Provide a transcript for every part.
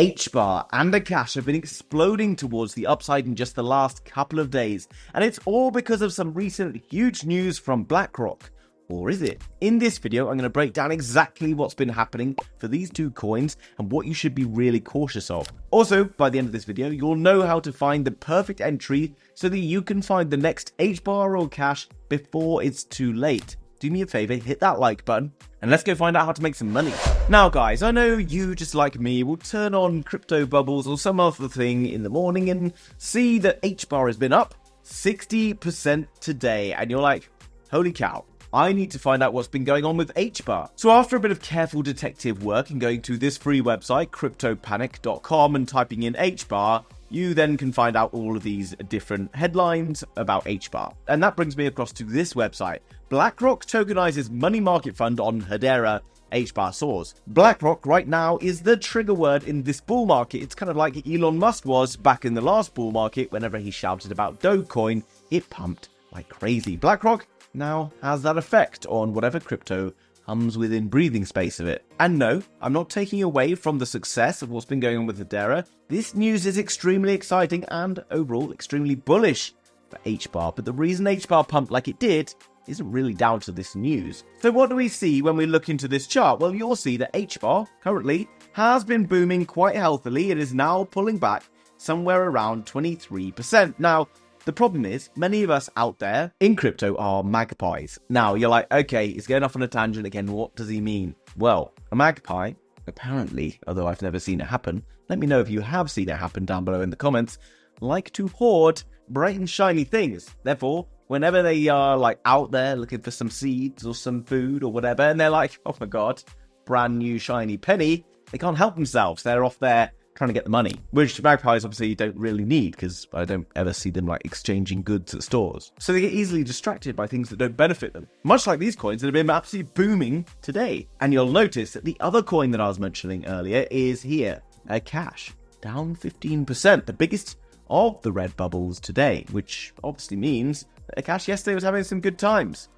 HBar and Akash have been exploding towards the upside in just the last couple of days, and it's all because of some recent huge news from BlackRock. Or is it? In this video, I'm going to break down exactly what's been happening for these two coins and what you should be really cautious of. Also, by the end of this video, you'll know how to find the perfect entry so that you can find the next HBar or Akash before it's too late. Do me a favor, hit that like button, and let's go find out how to make some money. Now guys, I know you, just like me, will turn on crypto bubbles or some other thing in the morning and see that HBar has been up 60% today, and you're like, holy cow. I need to find out what's been going on with HBar. So after a bit of careful detective work and going to this free website, cryptopanic.com, and typing in HBar, you then can find out all of these different headlines about HBar. And that brings me across to this website. BlackRock tokenizes money market fund on Hedera, HBar soars. BlackRock right now is the trigger word in this bull market. It's kind of like Elon Musk was back in the last bull market. Whenever he shouted about Dogecoin, it pumped like crazy. BlackRock now has that effect on whatever crypto comes within breathing space of it. And no, I'm not taking away from the success of what's been going on with Hedera. This news is extremely exciting and overall extremely bullish for HBar, but the reason HBar pumped like it did isn't really down to this news. So what do we see when we look into this chart? Well, you'll see that HBar currently has been booming quite healthily. It is now pulling back somewhere around 23%. Now, the problem is, many of us out there in crypto are magpies. Now, you're like, okay, he's going off on a tangent again. What does he mean? Well, a magpie, apparently, although I've never seen it happen, let me know if you have seen it happen down below in the comments, like to hoard bright and shiny things. Therefore, whenever they are like out there looking for some seeds or some food or whatever, and they're like, oh my god, brand new shiny penny, they can't help themselves. They're off there trying to get the money, which magpies obviously don't really need because I don't ever see them like exchanging goods at stores. So they get easily distracted by things that don't benefit them, much like these coins that have been absolutely booming today. And you'll notice that the other coin that I was mentioning earlier is here, Akash, down 15%, the biggest of the red bubbles today, which obviously means that Akash yesterday was having some good times.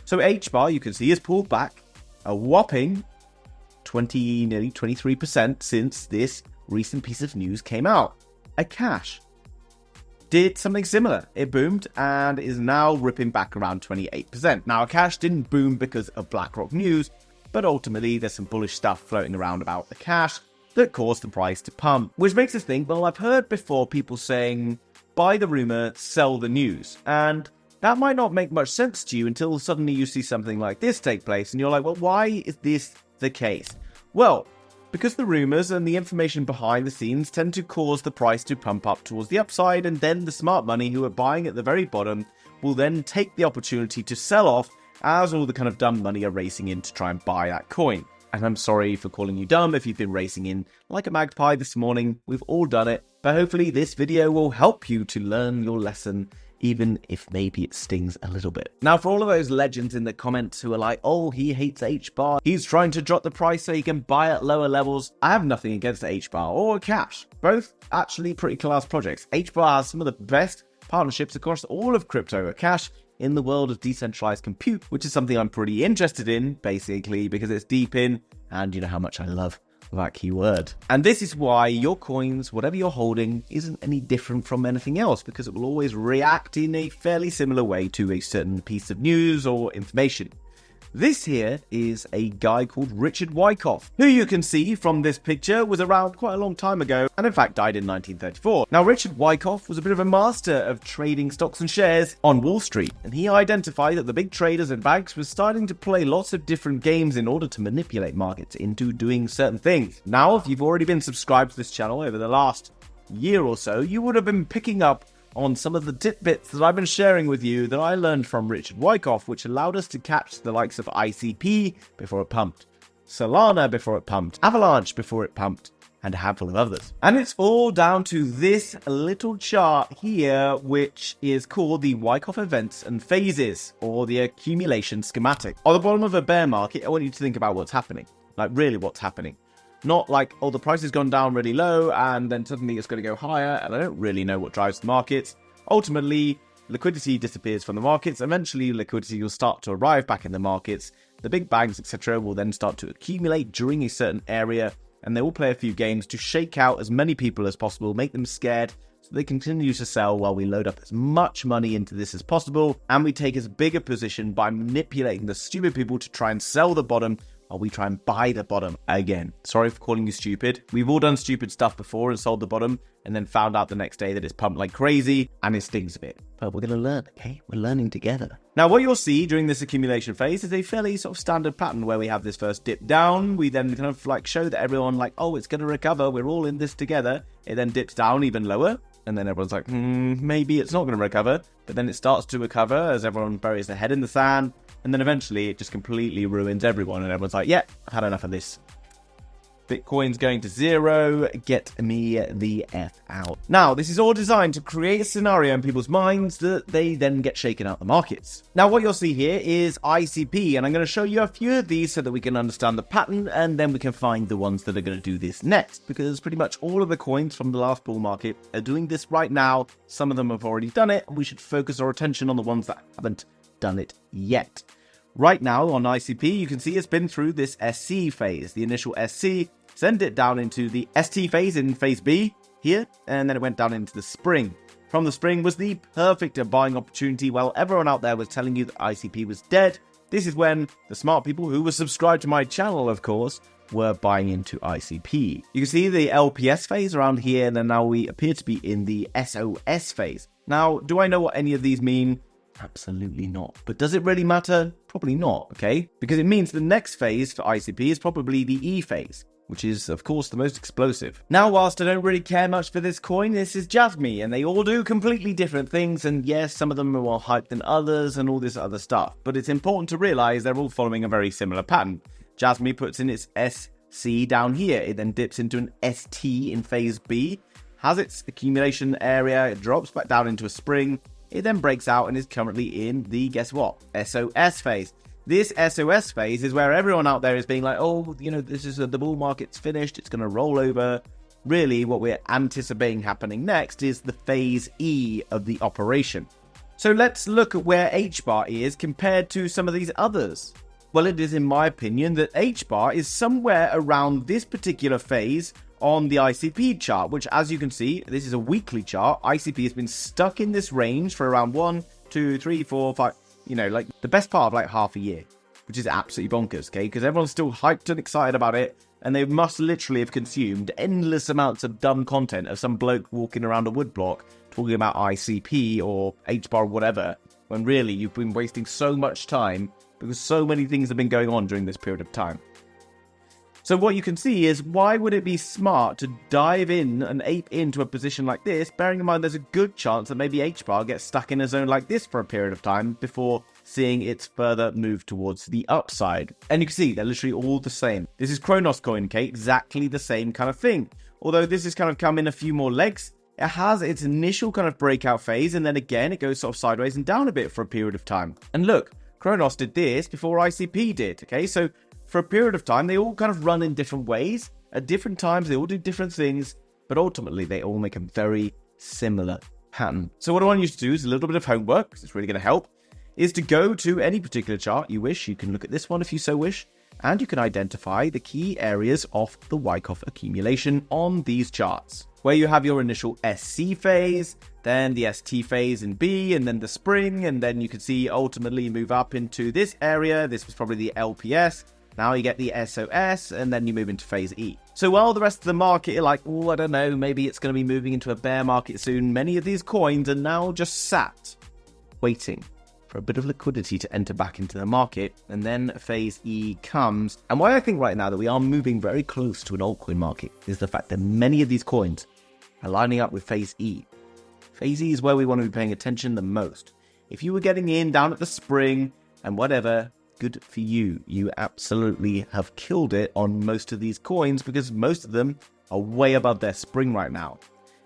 So HBar, you can see, has pulled back a whopping nearly 23% since this recent piece of news came out. Akash did something similar. It boomed and is now ripping back around 28%. Now, Akash didn't boom because of BlackRock news, but ultimately there's some bullish stuff floating around about Akash that caused the price to pump, which makes us think, well, I've heard before people saying, buy the rumor, sell the news. And that might not make much sense to you until suddenly you see something like this take place and you're like, well, why is this the case? Well, because the rumors and the information behind the scenes tend to cause the price to pump up towards the upside, and then the smart money who are buying at the very bottom will then take the opportunity to sell off as all the kind of dumb money are racing in to try and buy that coin. And I'm sorry for calling you dumb if you've been racing in like a magpie this morning. We've all done it, but hopefully this video will help you to learn your lesson, even if maybe it stings a little bit. Now, for all of those legends in the comments who are like, oh, he hates HBar, he's trying to drop the price so he can buy at lower levels, I have nothing against HBar or Akash. Both actually pretty class projects. HBar has some of the best partnerships across all of crypto. Akash in the world of decentralized compute, which is something I'm pretty interested in, basically, because it's deep in, and you know how much I love that keyword. And this is why your coins, whatever you're holding, isn't any different from anything else, because it will always react in a fairly similar way to a certain piece of news or information. This here is a guy called Richard Wyckoff, who you can see from this picture was around quite a long time ago, and in fact died in 1934. Now, Richard Wyckoff was a bit of a master of trading stocks and shares on Wall Street, and he identified that the big traders and banks were starting to play lots of different games in order to manipulate markets into doing certain things. Now, if you've already been subscribed to this channel over the last year or so, you would have been picking up on some of the tidbits that I've been sharing with you that I learned from Richard Wyckoff, which allowed us to catch the likes of ICP before it pumped, Solana before it pumped, Avalanche before it pumped, and a handful of others. And it's all down to this little chart here, which is called the Wyckoff Events and Phases, or the accumulation schematic. On the bottom of a bear market, I want you to think about what's happening, like really what's happening. Not like, oh, the price has gone down really low and then suddenly it's going to go higher and I don't really know what drives the markets. Ultimately, liquidity disappears from the markets. Eventually, liquidity will start to arrive back in the markets. The big banks, etc., will then start to accumulate during a certain area and they will play a few games to shake out as many people as possible, make them scared, so they continue to sell while we load up as much money into this as possible, and we take as big a position by manipulating the stupid people to try and sell the bottom while we try and buy the bottom. Again, sorry for calling you stupid. We've all done stupid stuff before and sold the bottom and then found out the next day that it's pumped like crazy and it stings a bit. But we're going to learn, okay? We're learning together. Now, what you'll see during this accumulation phase is a fairly sort of standard pattern where we have this first dip down. We then kind of like show that everyone like, oh, it's going to recover. We're all in this together. It then dips down even lower. And then everyone's like, maybe it's not going to recover. But then it starts to recover as everyone buries their head in the sand. And then eventually it just completely ruins everyone. And everyone's like, yeah, I've had enough of this. Bitcoin's going to zero. Get me the F out. Now, this is all designed to create a scenario in people's minds that they then get shaken out the markets. Now, what you'll see here is ICP. And I'm going to show you a few of these so that we can understand the pattern. And then we can find the ones that are going to do this next. Because pretty much all of the coins from the last bull market are doing this right now. Some of them have already done it. And we should focus our attention on the ones that haven't done it yet. Right now on ICP, you can see it's been through this SC phase, the initial SC, send it down into the ST phase in phase B here, and then it went down into the spring. From the spring was the perfect buying opportunity while everyone out there was telling you that ICP was dead. This is when the smart people who were subscribed to my channel, of course, were buying into ICP. You can see the LPS phase around here, and then now we appear to be in the SOS phase. Now, do I know what any of these mean? Absolutely not. But does it really matter? Probably not, okay? Because it means the next phase for ICP is probably the E phase, which is, of course, the most explosive. Now, whilst I don't really care much for this coin, this is Jasmy, and they all do completely different things, and yes, some of them are more hyped than others, and all this other stuff. But it's important to realize they're all following a very similar pattern. Jasmy puts in its SC down here. It then dips into an ST in phase B, has its accumulation area, it drops back down into a spring. It then breaks out and is currently in the, guess what, SOS phase. This SOS phase is where everyone out there is being like, oh, you know, this is the bull market's finished, it's going to roll over. Really, what we're anticipating happening next is the phase E of the operation. So let's look at where HBar is compared to some of these others. Well, it is in my opinion that HBar is somewhere around this particular phase on the ICP chart, which as you can see, this is a weekly chart. ICP has been stuck in this range for around 1, 2, 3, 4, 5, you know, like the best part of like half a year, which is absolutely bonkers, okay? Because everyone's still hyped and excited about it, and they must literally have consumed endless amounts of dumb content of some bloke walking around a woodblock talking about ICP or HBar or whatever, when really you've been wasting so much time because so many things have been going on during this period of time. So what you can see is, why would it be smart to dive in and ape into a position like this, bearing in mind there's a good chance that maybe HBar gets stuck in a zone like this for a period of time before seeing its further move towards the upside. And you can see they're literally all the same. This is Kronos coin, okay? Exactly the same kind of thing. Although this has kind of come in a few more legs, it has its initial kind of breakout phase, and then again it goes sort of sideways and down a bit for a period of time. And look, Kronos did this before ICP did, okay? So for a period of time, they all kind of run in different ways. At different times, they all do different things, but ultimately, they all make a very similar pattern. So what I want you to do is a little bit of homework, because it's really going to help, is to go to any particular chart you wish. You can look at this one if you so wish, and you can identify the key areas of the Wyckoff accumulation on these charts, where you have your initial SC phase, then the ST phase in B, and then the spring, and then you can see ultimately move up into this area. This was probably the LPS. Now you get the SOS, and then you move into phase E. So while the rest of the market are like, oh, I don't know, maybe it's going to be moving into a bear market soon, many of these coins are now just sat, waiting for a bit of liquidity to enter back into the market, and then phase E comes. And why I think right now that we are moving very close to an altcoin market is the fact that many of these coins are lining up with phase E. Phase E is where we want to be paying attention the most. If you were getting in down at the spring and whatever, good for you. You absolutely have killed it on most of these coins because most of them are way above their spring right now.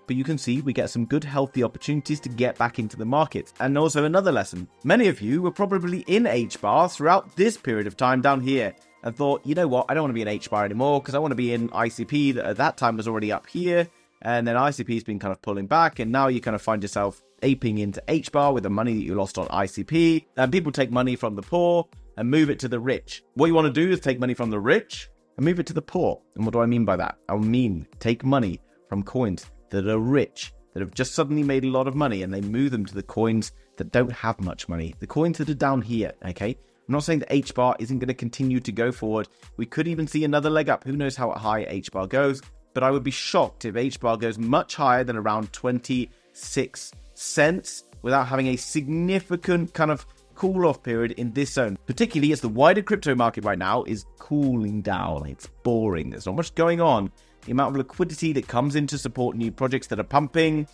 But you can see we get some good healthy opportunities to get back into the market. And also another lesson. Many of you were probably in HBar throughout this period of time down here and thought, you know what, I don't want to be in HBar anymore because I want to be in ICP that at that time was already up here. And then ICP's been kind of pulling back, and now you kind of find yourself aping into HBar with the money that you lost on ICP. And people take money from the poor and move it to the rich. What you want to do is take money from the rich and move it to the poor. And what do I mean by that? I mean take money from coins that are rich, that have just suddenly made a lot of money, and they move them to the coins that don't have much money, the coins that are down here, okay? I'm not saying that HBar isn't going to continue to go forward. We could even see another leg up. Who knows how high HBar goes, but I would be shocked if HBar goes much higher than around 26 cents without having a significant kind of cool off period in this zone, particularly as the wider crypto market right now is cooling down. It's boring. There's not much going on. The amount of liquidity that comes in to support new projects that are pumping,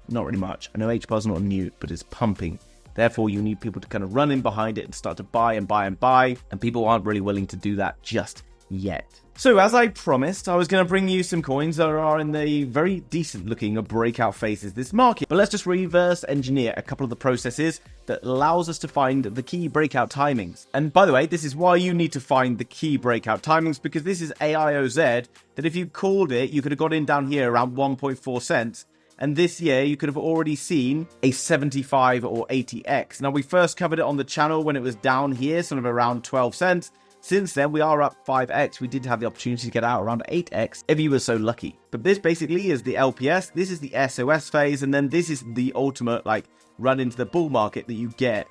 not really much. I know HBar's not new, but it's pumping. Therefore, you need people to kind of run in behind it and start to buy and buy and buy, and people aren't really willing to do that just yet. So as I promised, I was going to bring you some coins that are in the very decent looking breakout phases this market. But let's just reverse engineer a couple of the processes that allows us to find the key breakout timings. And by the way, this is why you need to find the key breakout timings, because this is AIOZ that if you called it, you could have got in down here around 1.4 cents. And this year, you could have already seen a 75 or 80x. Now, we first covered it on the channel when it was down here, sort of around 12 cents. Since then, we are up 5x. We did have the opportunity to get out around 8x if you were so lucky. But this basically is the LPS. This is the SOS phase. And then this is the ultimate, like, run into the bull market that you get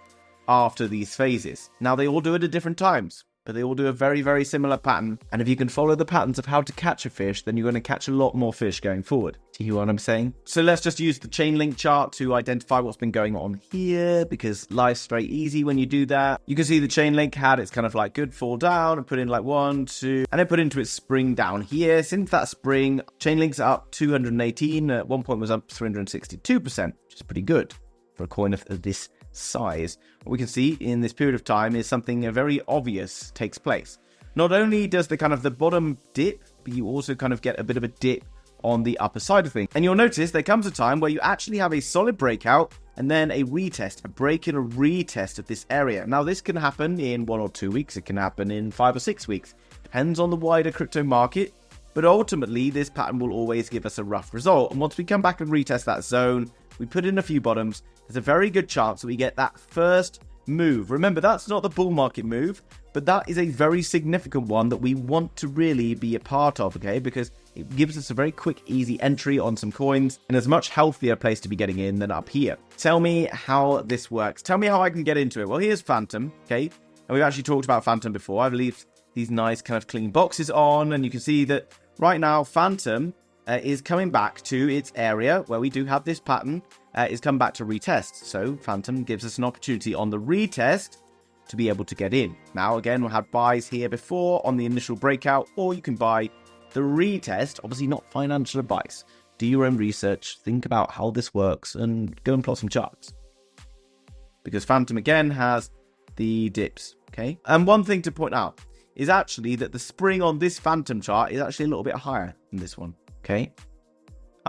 after these phases. Now, they all do it at different times, but they all do a very, very similar pattern. And if you can follow the patterns of how to catch a fish, then you're going to catch a lot more fish going forward. Do you hear what I'm saying? So let's just use the chain link chart to identify what's been going on here, because life's very easy when you do that. You can see the chain link had its kind of like good fall down and put in like 1, 2, and then put into its spring down here. Since that spring, chain link's up 218. At one point was up 362%, which is pretty good for a coin of this size. What we can see in this period of time is something very obvious takes place. Not only does the kind of the bottom dip, but you also kind of get a bit of a dip on the upper side of things. And you'll notice there comes a time where you actually have a solid breakout and then a retest, a break and a retest of this area. Now, this can happen in 1 or 2 weeks. It can happen in 5 or 6 weeks. Depends on the wider crypto market. But ultimately, this pattern will always give us a rough result. And once we come back and retest that zone, we put in a few bottoms, there's a very good chance that we get that first move. Remember, that's not the bull market move, but that is a very significant one that we want to really be a part of, okay? Because it gives us a very quick, easy entry on some coins and is a much healthier place to be getting in than up here. Tell me how this works. Tell me how I can get into it. Well, here's Phantom, okay? And we've actually talked about Phantom before. I believe these nice kind of clean boxes on, and you can see that right now Phantom is coming back to its area where we do have this pattern, is come back to retest. So Phantom gives us an opportunity on the retest to be able to get in. Now, again, we'll have buys here before on the initial breakout, or you can buy the retest. Obviously not financial advice. Do your own research, think about how this works, and go and plot some charts. Because Phantom, again, has the dips, okay? And one thing to point out is actually that the spring on this Phantom chart is actually a little bit higher than this one, okay?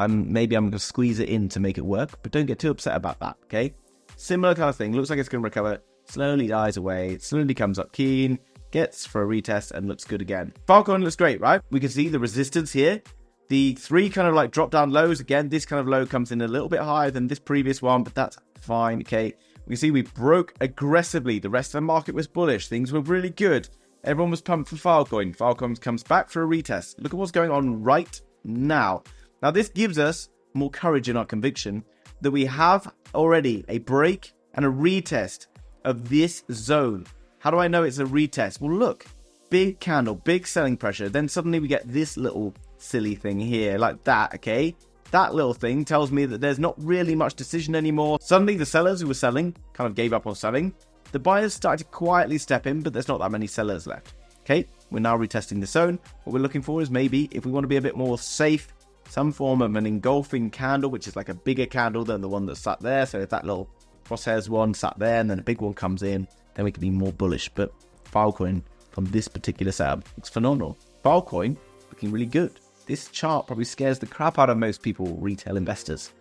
Maybe I'm going to squeeze it in to make it work, but don't get too upset about that, okay? Similar kind of thing. Looks like it's going to recover, slowly dies away, slowly comes up keen, gets for a retest, and looks good again. Filecoin looks great, right? We can see the resistance here. The 3 kind of like drop down lows. Again, this kind of low comes in a little bit higher than this previous one, but that's fine, okay? We can see we broke aggressively. The rest of the market was bullish. Things were really good. Everyone was pumped for Filecoin. Filecoin comes back for a retest. Look at what's going on right now. Now, this gives us more courage in our conviction that we have already a break and a retest of this zone. How do I know it's a retest? Well, look, big candle, big selling pressure. Then suddenly we get this little silly thing here like that, okay? That little thing tells me that there's not really much decision anymore. Suddenly the sellers who were selling kind of gave up on selling. The buyers started to quietly step in, but there's not that many sellers left. Okay, we're now retesting the zone. What we're looking for is maybe, if we want to be a bit more safe, some form of an engulfing candle, which is like a bigger candle than the one that sat there. So if that little crosshairs one sat there and then a big one comes in, then we can be more bullish. But Filecoin from this particular setup looks phenomenal. Filecoin looking really good. This chart probably scares the crap out of most people, retail investors,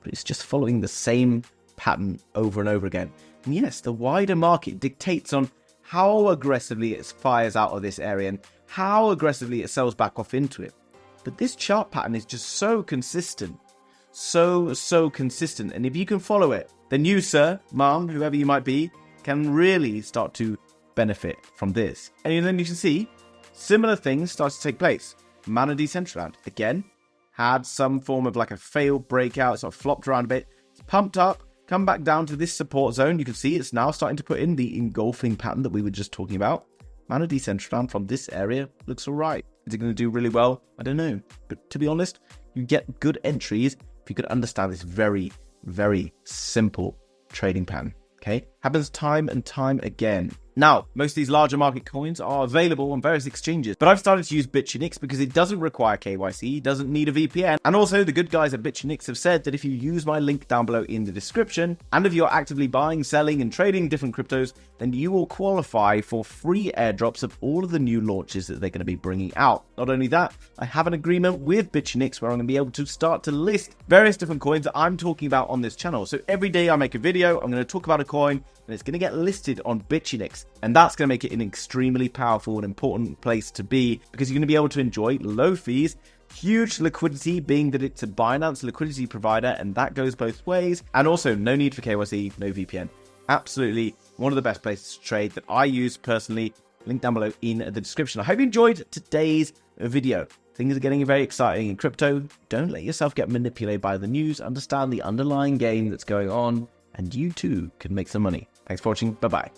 but it's just following the same pattern over and over again. And yes, the wider market dictates on how aggressively it fires out of this area and how aggressively it sells back off into it. But this chart pattern is just so consistent, so consistent. And if you can follow it, then you, sir, mom, whoever you might be, can really start to benefit from this. And then you can see similar things started to take place. Mana Decentraland, again, had some form of like a failed breakout, sort of flopped around a bit, it's pumped up, come back down to this support zone. You can see it's now starting to put in the engulfing pattern that we were just talking about. Mana Decentraland from this area looks alright. Is it going to do really well? I don't know. But to be honest, you get good entries if you could understand this very, very simple trading pattern. Okay? Happens time and time again. Now, most of these larger market coins are available on various exchanges, but I've started to use Bitunix because it doesn't require KYC, doesn't need a VPN, and also the good guys at Bitunix have said that if you use my link down below in the description, and if you're actively buying, selling, and trading different cryptos, then you will qualify for free airdrops of all of the new launches that they're going to be bringing out. Not only that, I have an agreement with Bitunix where I'm going to be able to start to list various different coins that I'm talking about on this channel. So every day I make a video, I'm going to talk about a coin, and it's going to get listed on Bitunix. And that's going to make it an extremely powerful and important place to be, because you're going to be able to enjoy low fees, huge liquidity, being that it's a Binance liquidity provider, and that goes both ways. And also no need for KYC, no VPN. Absolutely one of the best places to trade that I use personally. Link down below in the description. I hope you enjoyed today's video. Things are getting very exciting in crypto. Don't let yourself get manipulated by the news. Understand the underlying game that's going on, and you too can make some money. Thanks for watching. Bye-bye.